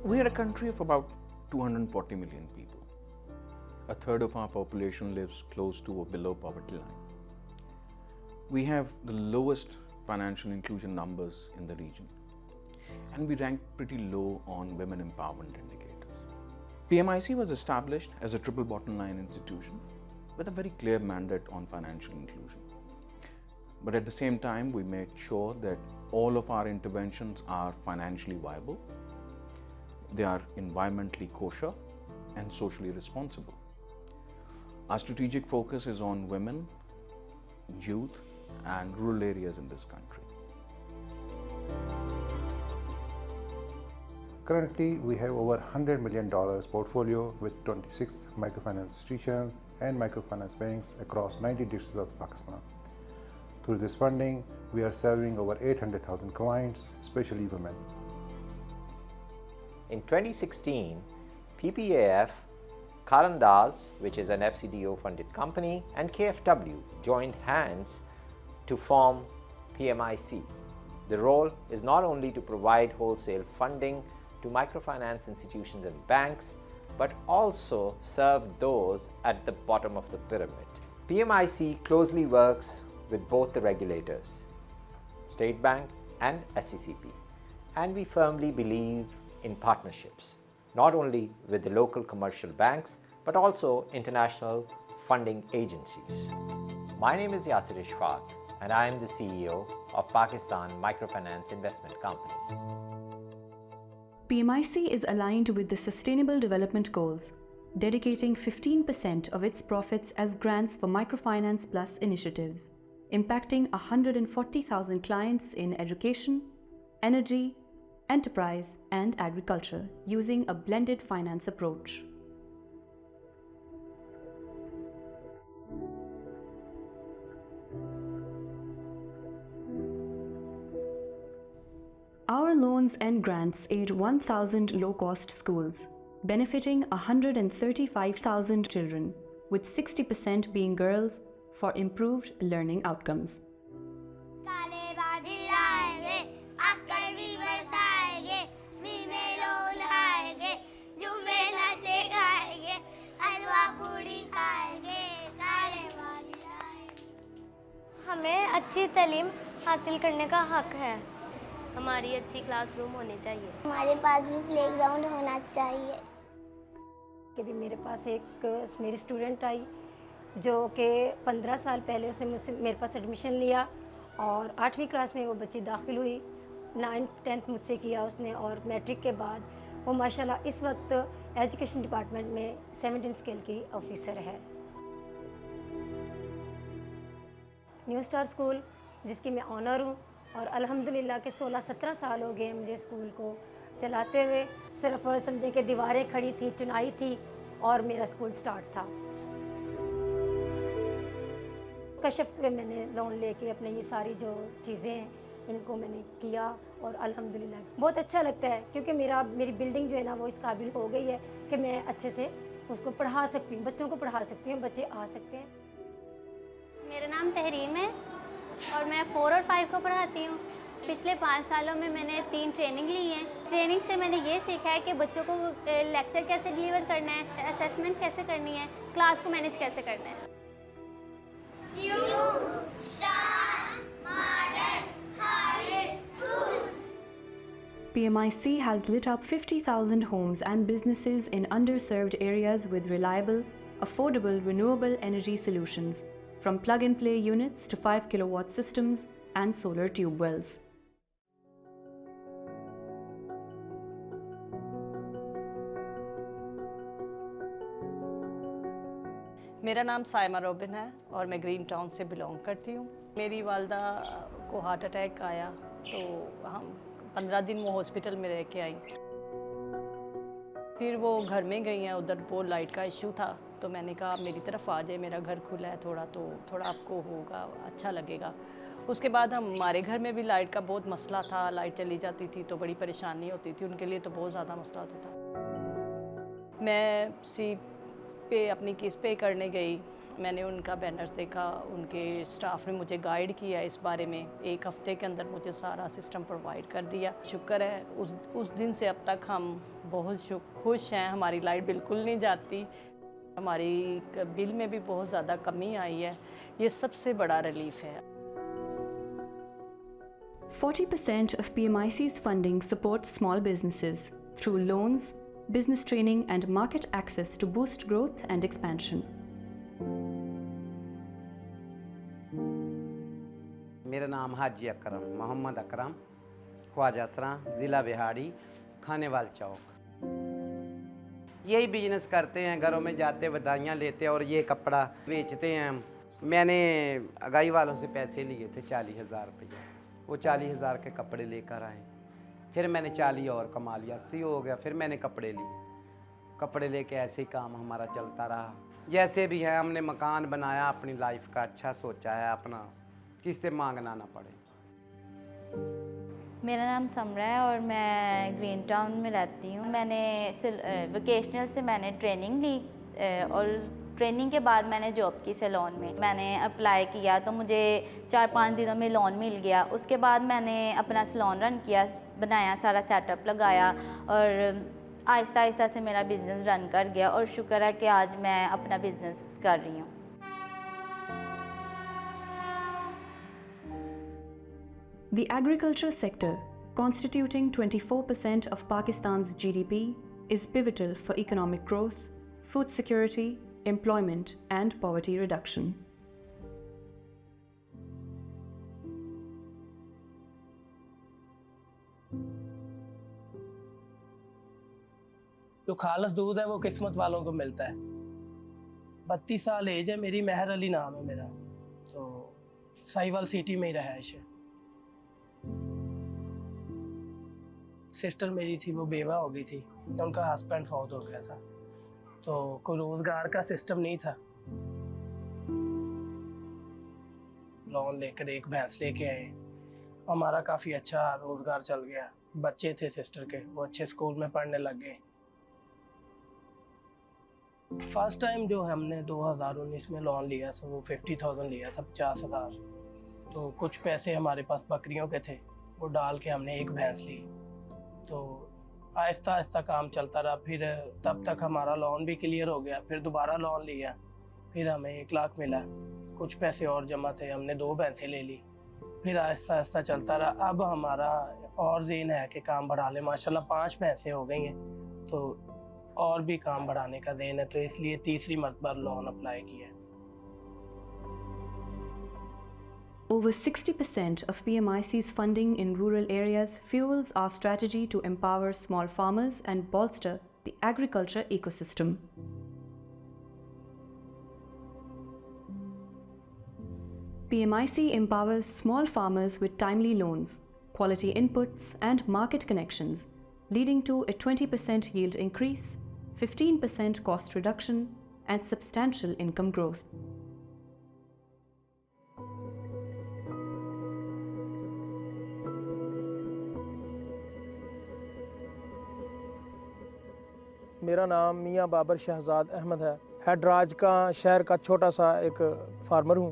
We are a country of about 240 million people. A third of our population lives close to or below poverty line. We have the lowest financial inclusion numbers in the region, and we rank pretty low on women empowerment indicators. PMIC was established as a triple bottom line institution with a very clear mandate on financial inclusion. But at the same time, we made sure that all of our interventions are financially viable, they are environmentally kosher, and socially responsible. Our strategic focus is on women, youth, and rural areas in this country. Currently, we have over $100 million portfolio with 26 microfinance institutions and microfinance banks across 90 districts of Pakistan. Through this funding, we are serving over 800,000 clients, especially women. In 2016, PPAF, Karandaz, which is an FCDO funded company, and KFW joined hands to form PMIC. The role is not only to provide wholesale funding to microfinance institutions and banks, but also serve those at the bottom of the pyramid. PMIC closely works with both the regulators, State Bank and SCCP, and we firmly believe in partnerships, not only with the local commercial banks, but also international funding agencies. My name is Yasir Ishfaq, and I am the CEO of Pakistan Microfinance Investment Company. PMIC is aligned with the Sustainable Development Goals, dedicating 15% of its profits as grants for Microfinance Plus initiatives, impacting 140,000 clients in education, energy, enterprise, and agriculture, using a blended finance approach. Our loans and grants aid 1,000 low-cost schools, benefiting 135,000 children, with 60% being girls, for improved learning outcomes. हमें अच्छी तालीम हासिल करने का हक है। हमारी अच्छी क्लासरूम होनी चाहिए। हमारे पास भी प्लेग्राउंड होना चाहिए। कि भी मेरे पास एक मेरी स्टूडेंट आई जो कि 15 साल पहले उसने मुझसे मेरे पास एडमिशन लिया और 8वीं क्लास में वो बच्ची दाखिल हुई। 9th 10th मुझसे किया उसने और मैट्रिक के बाद वो माशाल्लाह इस वक्त एजुकेशन डिपार्टमेंट में 17 स्केल की ऑफिसर है। न्यू स्टार स्कूल जिसकी मैं ऑनर हूँ और अल्हम्दुलिल्लाह के 16-17 साल हो गए मुझे स्कूल को चलाते हुए। सिर्फ समझे कि दीवारें खड़ी थी, चुनाई थी और मेरा स्कूल स्टार्ट था। कशफ के मैंने लोन लेके अपने ये सारी जो चीज़ें हैं इनको मैंने किया और अल्हम्दुलिल्लाह बहुत अच्छा लगता है क्योंकि मेरी बिल्डिंग जो है ना वो इस काबिल हो गई है कि मैं अच्छे से उसको पढ़ा सकती हूँ, बच्चों को पढ़ा सकती हूँ, बच्चे आ सकते हैं। मेरा नाम तहरीम है और मैं 4 और 5 को पढ़ाती हूँ। पिछले 5 सालों में मैंने 3 ट्रेनिंग ली हैं। ट्रेनिंग से मैंने ये सीखा है कि बच्चों को लेक्चर कैसे डिलीवर करना है, असेसमेंट कैसे करनी है, क्लास को मैनेज कैसे करना है। PMIC has lit up 50,000 homes and businesses in underserved areas with reliable, affordable, renewable energy solutions, from plug-and-play units to 5 kilowatt systems and solar tube wells. मेरा नाम साइमा रोबिन है और मैं ग्रीन टाउन से बिलोंग करती हूँ। मेरी वालदा को हार्ट अटैक आया तो हम 15 दिन वो हॉस्पिटल में रह के आई। फिर वो घर में गई हैं, उधर वो लाइट का इशू था तो मैंने कहा मेरी तरफ आ जाए, मेरा घर खुला है थोड़ा तो थोड़ा आपको होगा, अच्छा लगेगा। उसके बाद हमारे घर में भी लाइट का बहुत मसला था, लाइट चली जाती थी तो बड़ी परेशानी होती थी, उनके लिए तो बहुत ज़्यादा मसला होता था। मैं सी पे अपनी किस्त पे करने गई, मैंने उनका बैनर्स देखा, उनके स्टाफ ने मुझे गाइड किया इस बारे में। 1 हफ्ते के अंदर मुझे सारा सिस्टम प्रोवाइड कर दिया। शुक्र है उस दिन से अब तक हम बहुत खुश हैं। हमारी लाइट बिल्कुल नहीं जाती, हमारी बिल में भी बहुत ज़्यादा कमी आई है। ये सबसे बड़ा रिलीफ है। 40% of PMIC's funding supports small businesses through loans, business training and market access to boost growth and expansion. मेरा नाम हाजी अकरम मोहम्मद अकरम, ख्वाजा सरा, ज़िला बिहाड़ी, खानेवाल चौक। यही बिजनेस करते हैं, घरों में जाते बधाइयाँ लेते और ये कपड़ा बेचते हैं। मैंने अगाई वालों से पैसे लिए थे 40,000 रुपये, वो 40,000 के कपड़े लेकर आए। फिर मैंने 40 और कमा लिया, 80 हो गया। फिर मैंने कपड़े लिए, कपड़े लेके ऐसे ही काम हमारा चलता रहा। जैसे भी है हमने मकान बनाया, अपनी लाइफ का अच्छा सोचा है, अपना किससे मांगना ना पड़े। मेरा नाम समरा है और मैं ग्रीन टाउन में रहती हूँ। मैंने वोकेशनल से मैंने ट्रेनिंग ली और ट्रेनिंग के बाद मैंने जॉब की सैलून में। मैंने अप्लाई किया तो मुझे 4-5 दिनों में लोन मिल गया। उसके बाद मैंने अपना सैलून रन किया, बनाया, सारा सेटअप लगाया और आहिस्ता आहिस्ता से मेरा बिज़नेस रन कर गया और शुक्र है कि आज मैं अपना बिज़नेस कर रही हूँ। The agriculture sector, constituting 24% of Pakistan's GDP, is pivotal for economic growth, food security, employment and poverty reduction. जो खालस दूध है वो किस्मत वालों को मिलता है। 32 साल एज है मेरी, महर अली नाम है मेरा, तो साहिवाल सिटी में ही रहायश है। सिस्टर मेरी थी, वो बेवा हो गई थी, उनका हस्बैंड फौत हो गया था, तो कोई रोज़गार का सिस्टम नहीं था। लोन लेकर एक भैंस लेके आए, हमारा काफ़ी अच्छा रोज़गार चल गया। बच्चे थे सिस्टर के, वो अच्छे स्कूल में पढ़ने लग गए। फर्स्ट टाइम जो हमने 2019 में लोन लिया था वो 50,000 लिया था, 50,000। तो कुछ पैसे हमारे पास बकरियों के थे, वो डाल के हमने एक भैंस ली। तो आहिस्ता आहिस्ता काम चलता रहा। फिर तब तक हमारा लोन भी क्लियर हो गया। फिर दोबारा लोन लिया, फिर हमें 1 लाख मिला। कुछ पैसे और जमा थे, हमने 2 भैंसें ले ली। फिर आहिस्ता आहिस्ता चलता रहा। अब हमारा और ज़हन है कि काम बढ़ा लें। माशाल्लाह 5 भैंसें हो गई हैं, तो और भी काम बढ़ाने का ज़हन है, तो इसलिए तीसरी मरतबा लोन अप्लाई किया। Over 60% of PMIC's funding in rural areas fuels our strategy to empower small farmers and bolster the agriculture ecosystem. PMIC empowers small farmers with timely loans, quality inputs and market connections, leading to a 20% yield increase, 15% cost reduction and substantial income growth. मेरा नाम मियाँ बाबर शहजाद अहमद है। हैदराज का शहर का छोटा सा एक फार्मर हूँ।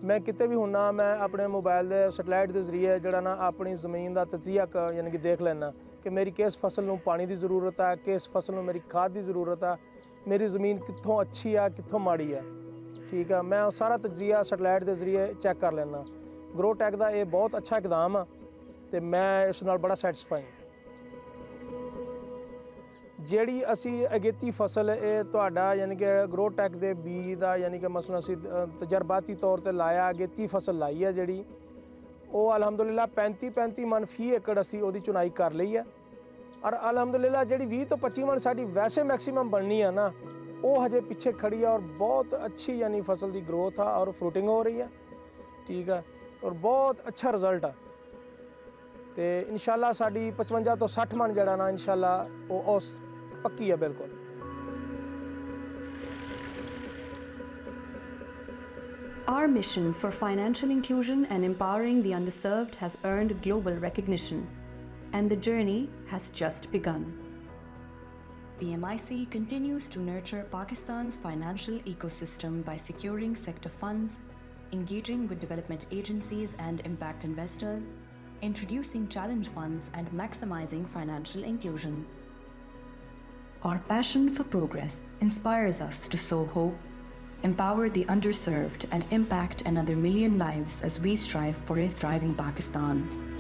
मैं किते भी होना, मैं अपने मोबाइल के सैटेलाइट के जरिए जड़ा ना अपनी ज़मीन का तजिया यानी कि देख लेना कि मेरी किस फसल में पानी की ज़रूरत है, किस फसल में मेरी खाद की ज़रूरत है, मेरी ज़मीन कित्थों अच्छी है कित्थों माड़ी है। ठीक है, मैं सारा तजिया सैटेलाइट के जरिए चैक कर लेना। ग्रोटेक का ये बहुत अच्छा इकदाम है, तो मैं इस नाल बड़ा सैटिस्फाई हूँ। ਜਿਹੜੀ ਅਸੀਂ ਅਗੇਤੀ ਫਸਲ ਇਹ ਤੁਹਾਡਾ ਯਾਨੀ ਕਿ ਗਰੋਟੈਕ ਦੇ ਬੀਜ ਦਾ ਯਾਨੀ ਕਿ ਮਸਲਾ ਅਸੀਂ ਤਜਰਬਾਤੀ ਤੌਰ ਤੇ ਲਾਇਆ, ਅਗੇਤੀ ਫਸਲ ਲਾਈ ਹੈ ਜਿਹੜੀ ਉਹ ਅਲਹਮਦੁਲਿਲਾ 35 ਮਣ ਫੀ ਏਕੜ ਅਸੀਂ ਉਹਦੀ ਚੁਣਾਈ ਕਰ ਲਈ ਹੈ। ਔਰ ਅਲਹਮਦੁਲਿਲਾ ਜਿਹੜੀ 20 ਤੋਂ 25 ਮਣ ਸਾਡੀ ਵੈਸੇ ਮੈਕਸਿਮਮ ਬਣਨੀ ਹੈ ਨਾ, ਉਹ ਹਜੇ ਪਿੱਛੇ ਖੜੀ ਹੈ ਔਰ ਬਹੁਤ ਅੱਛੀ ਯਾਨੀ ਫਸਲ ਦੀ ਗਰੋਥ ਆ ਔਰ ਫਰੂਟਿੰਗ ਹੋ ਰਹੀ ਹੈ। ਠੀਕ ਹੈ, ਔਰ ਬਹੁਤ ਅੱਛਾ ਰਿਜ਼ਲਟ ਆ। ਤੇ ਇਨਸ਼ਾਅੱਲਾ ਸਾਡੀ 55 ਤੋਂ 60 ਮਣ ਜਿਹੜਾ ਨਾ ਇਨਸ਼ਾਅੱਲਾ ਉਹ ਉਸ ਪੱਕੀ ਹੈ ਬਿਲਕੁਲ। Our mission for financial inclusion and empowering the underserved has earned global recognition, and the journey has just begun. PMIC continues to nurture Pakistan's financial ecosystem by securing sector funds, engaging with development agencies and impact investors, introducing challenge funds, and maximizing financial inclusion. Our passion for progress inspires us to sow hope, empower the underserved, and impact another million lives as we strive for a thriving Pakistan.